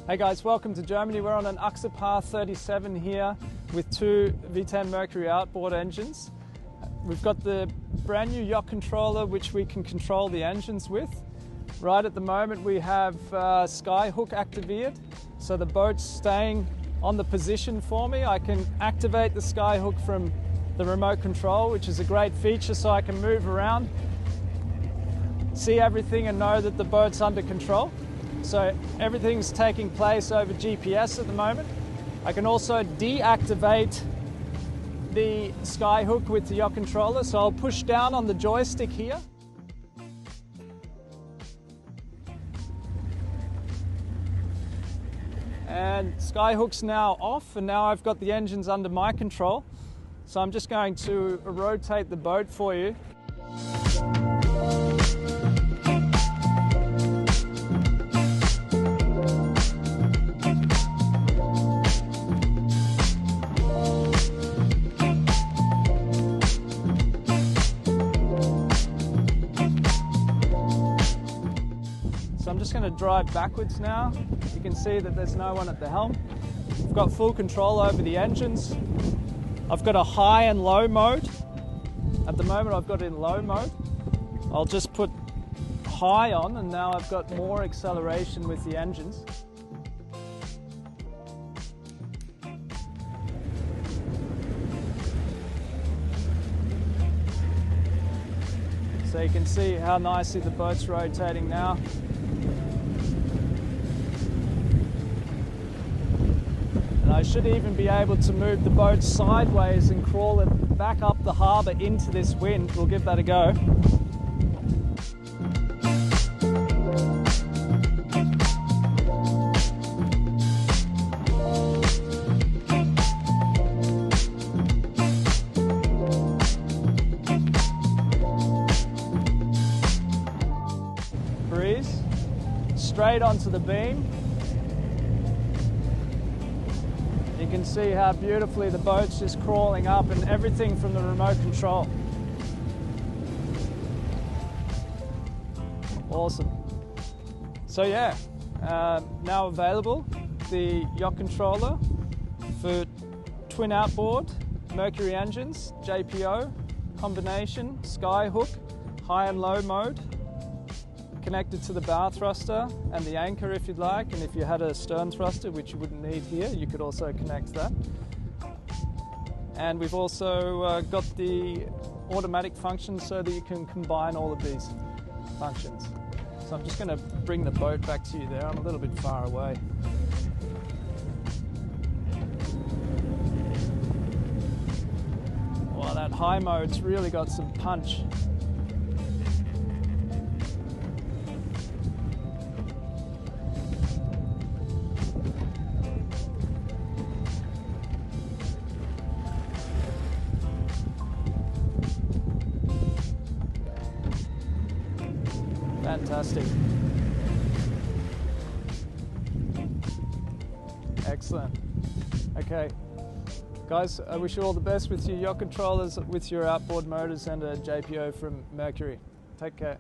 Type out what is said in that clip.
Hey guys, welcome to Germany. We're on an Achse 37 here with two V10 Mercury Outboard engines. We've got the brand new Yacht Controller which we can control the engines with. Right at the moment we have Skyhook activated, so the boat's staying on the position for me. I can activate the Skyhook from the remote control, which is a great feature, so I can move around, see everything and know that the boat's under control. So everything's taking place over GPS at the moment. I can also deactivate the Skyhook with the Yacht Controller, so I'll push down on the joystick here. And Skyhook's now off, and now I've got the engines under my control. So I'm just going to rotate the boat for you. So I'm just going to drive backwards now. You can see that there's no one at the helm. I've got full control over the engines. I've got a high and low mode. At the moment I've got it in low mode. I'll just put high on, and now I've got more acceleration with the engines. So you can see how nicely the boat's rotating now. And I should even be able to move the boat sideways and crawl it back up the harbour into this wind. We'll give that a go. Breeze, straight onto the beam. You can see how beautifully the boat's just crawling up, and everything from the remote control. Awesome. So yeah, now available, the Yacht Controller for twin outboard, Mercury engines, JPO, combination, Skyhook, high and low mode, connected to the bow thruster and the anchor if you'd like, and if you had a stern thruster, which you wouldn't need here, you could also connect that. And we've also got the automatic function so that you can combine all of these functions. So I'm just going to bring the boat back to you there. I'm a little bit far away. Wow, that high mode's really got some punch. Fantastic. Excellent. Okay, guys, I wish you all the best with your yacht controllers, with your outboard motors, and a JPO from Mercury. Take care.